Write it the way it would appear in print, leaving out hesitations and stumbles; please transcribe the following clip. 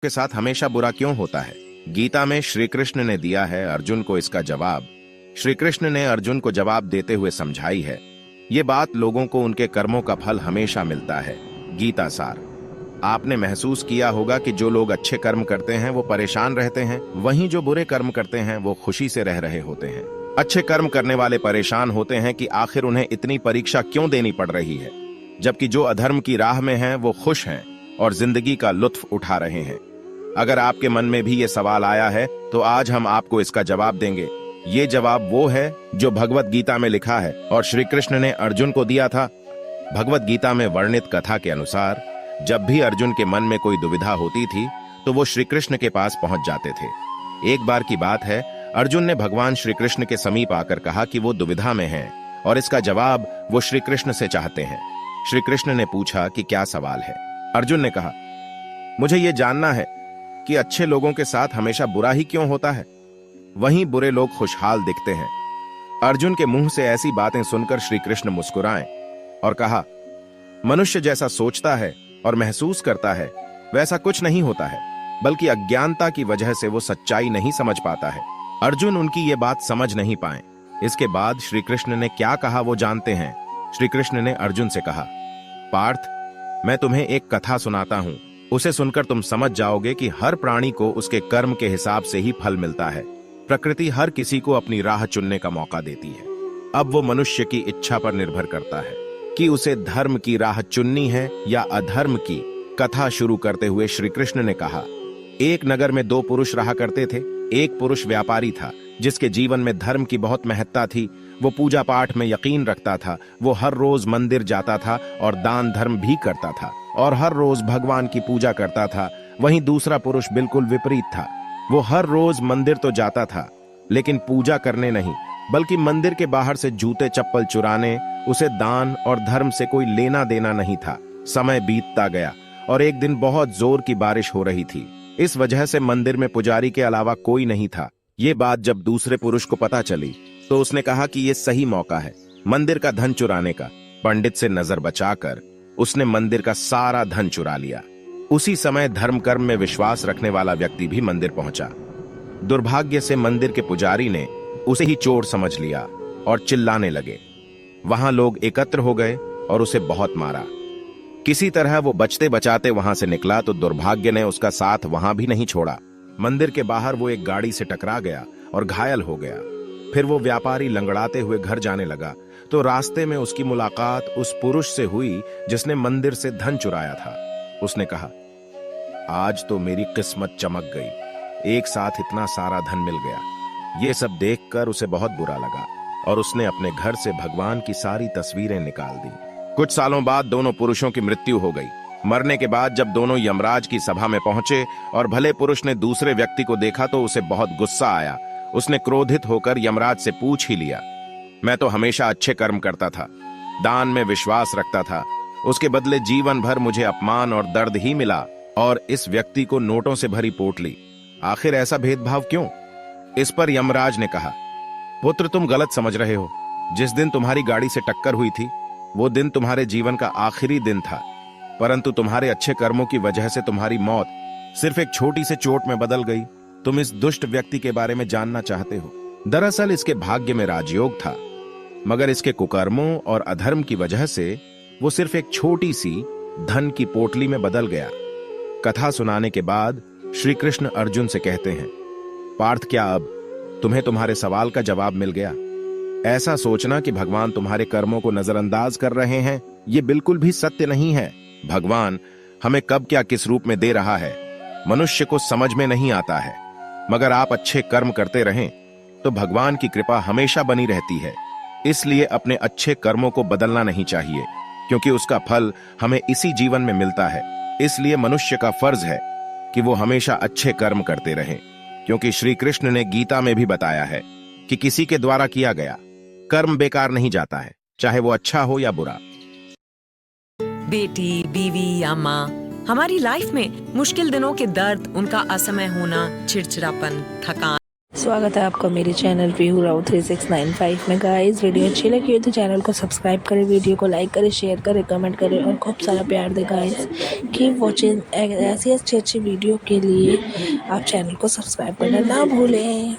के साथ हमेशा बुरा क्यों होता है? गीता में श्री कृष्ण ने दिया है अर्जुन को इसका जवाब। श्री कृष्ण ने अर्जुन को जवाब देते हुए समझाई है, ये बात लोगों को उनके कर्मों का फल हमेशा मिलता है। गीता सार। आपने महसूस किया होगा कि जो लोग अच्छे कर्म करते हैं वो परेशान रहते हैं, वहीं जो बुरे कर्म करते हैं वो खुशी से रह रहे होते हैं। अच्छे कर्म करने वाले परेशान होते हैं कि आखिर उन्हें इतनी परीक्षा क्यों देनी पड़ रही है, जबकि जो अधर्म की राह में हैं वो खुश हैं और जिंदगी का लुत्फ उठा रहे हैं। अगर आपके मन में भी ये सवाल आया है तो आज हम आपको इसका जवाब देंगे। ये जवाब वो है जो भगवत गीता में लिखा है और श्री कृष्ण ने अर्जुन को दिया था। भगवत गीता में वर्णित कथा के अनुसार जब भी अर्जुन के मन में कोई दुविधा होती थी तो वो श्री कृष्ण के पास पहुंच जाते थे। एक बार की बात है, अर्जुन ने भगवान श्री कृष्ण के समीप आकर कहा कि वो दुविधा में हैं और इसका जवाब वो श्री कृष्ण से चाहते हैं। श्री कृष्ण ने पूछा कि क्या सवाल है? अर्जुन ने कहा, मुझे ये जानना है कि अच्छे लोगों के साथ हमेशा बुरा ही क्यों होता है, वहीं बुरे लोग खुशहाल दिखते हैं। अर्जुन के मुंह से ऐसी बातें सुनकर श्री कृष्ण मुस्कुराए और कहा, मनुष्य जैसा सोचता है और महसूस करता है वैसा कुछ नहीं होता है, बल्कि अज्ञानता की वजह से वो सच्चाई नहीं समझ पाता है। अर्जुन उनकी ये बात समझ नहीं पाए। इसके बाद श्री कृष्ण ने क्या कहा वो जानते हैं। श्री कृष्ण ने अर्जुन से कहा, पार्थ, मैं तुम्हें एक कथा सुनाता हूं, उसे सुनकर तुम समझ जाओगे कि हर प्राणी को उसके कर्म के हिसाब से ही फल मिलता है। प्रकृति हर किसी को अपनी राह चुनने का मौका देती है। अब वो मनुष्य की इच्छा पर निर्भर करता है कि उसे धर्म की राह चुननी है या अधर्म की। कथा शुरू करते हुए श्री कृष्ण ने कहा, एक नगर में दो पुरुष रहा करते थे। एक पुरुष व्यापारी था जिसके जीवन में धर्म की बहुत महत्ता थी। वो पूजा पाठ में यकीन रखता था। वो हर रोज मंदिर जाता था और दान धर्म भी करता था और हर रोज भगवान की पूजा करता था। वहीं दूसरा पुरुष बिल्कुल विपरीत था। वो हर रोज मंदिर तो जाता था लेकिन पूजा करने नहीं, बल्कि मंदिर के बाहर से जूते चप्पल चुराने। उसे दान और धर्म से कोई लेना देना नहीं था। समय बीतता गया और एक दिन बहुत जोर की बारिश हो रही थी। इस वजह से मंदिर में पुजारी के अलावा कोई नहीं था। ये बात जब दूसरे पुरुष को पता चली तो उसने कहा कि ये सही मौका है मंदिर का धन चुराने का। पंडित से नजर बचाकर उसने मंदिर का सारा धन चुरा लिया। उसी समय धर्म कर्म में विश्वास रखने वाला व्यक्ति भी मंदिर पहुंचा। दुर्भाग्य से मंदिर के पुजारी ने उसे ही चोर समझ लिया और चिल्लाने लगे। वहां लोग एकत्र हो गए और उसे बहुत मारा। किसी तरह वो बचते बचाते वहां से निकला तो दुर्भाग्य ने उसका साथ वहां भी नहीं छोड़ा। मंदिर के बाहर वो एक गाड़ी से टकरा गया और घायल हो गया। फिर वो व्यापारी लंगड़ाते हुए घर जाने लगा तो रास्ते में उसकी मुलाकात उस पुरुष से हुई जिसने मंदिर से धन चुराया था। उसने कहा, आज तो मेरी किस्मत चमक गई, एक साथ इतना सारा धन मिल गया। ये सब देखकर उसे बहुत बुरा लगा और उसने अपने घर से भगवान की सारी तस्वीरें निकाल दी। कुछ सालों बाद दोनों पुरुषों की मृत्यु हो गई। मरने के बाद जब दोनों यमराज की सभा में पहुंचे और भले पुरुष ने दूसरे व्यक्ति को देखा तो उसे बहुत गुस्सा आया। उसने क्रोधित होकर यमराज से पूछ ही लिया, मैं तो हमेशा अच्छे कर्म करता था, दान में विश्वास रखता था, उसके बदले जीवन भर मुझे अपमान और दर्द ही मिला और इस व्यक्ति को नोटों से भरी पोटली। आखिर ऐसा भेदभाव क्यों? इस पर यमराज ने कहा, पुत्र, तुम गलत समझ रहे हो। जिस दिन तुम्हारी गाड़ी से टक्कर हुई थी वो दिन तुम्हारे जीवन का आखिरी दिन था, परंतु तुम्हारे अच्छे कर्मों की वजह से तुम्हारी मौत सिर्फ एक छोटी सी चोट में बदल गई। तुम इस दुष्ट व्यक्ति के बारे में जानना चाहते हो। दरअसल इसके भाग्य में राजयोग था, मगर इसके कुकर्मों और अधर्म की वजह से वो सिर्फ एक छोटी सी धन की पोटली में बदल गया। कथा सुनाने के बाद श्री कृष्ण अर्जुन से कहते हैं, पार्थ, क्या अब तुम्हें तुम्हारे सवाल का जवाब मिल गया? ऐसा सोचना कि भगवान तुम्हारे कर्मों को नजरअंदाज कर रहे हैं, ये बिल्कुल भी सत्य नहीं है। भगवान हमें कब क्या किस रूप में दे रहा है मनुष्य को समझ में नहीं आता है, मगर आप अच्छे कर्म करते रहें तो भगवान की कृपा हमेशा बनी रहती है। इसलिए अपने अच्छे कर्मों को बदलना नहीं चाहिए, क्योंकि उसका फल हमें इसी जीवन में मिलता है। इसलिए मनुष्य का फर्ज है कि वो हमेशा अच्छे कर्म करते रहें, क्योंकि श्री कृष्ण ने गीता में भी बताया है कि किसी के द्वारा किया गया कर्म बेकार नहीं जाता है, चाहे वो अच्छा हो या बुरा। बेटी, बीवी या माँ, हमारी लाइफ में मुश्किल दिनों के दर्द, उनका असमय होना, चिड़चिड़ापन, थकान स्वागत है आपका मेरे चैनल व्यू राव 3695 में। गाइस वीडियो अच्छी लगी हो तो चैनल को सब्सक्राइब करें, वीडियो को लाइक करें, शेयर करें, कमेंट करें और खूब सारा प्यार दें। गाइस कीप वॉचिंग, ऐसी अच्छी वीडियो के लिए आप चैनल को सब्सक्राइब करना ना भूलें।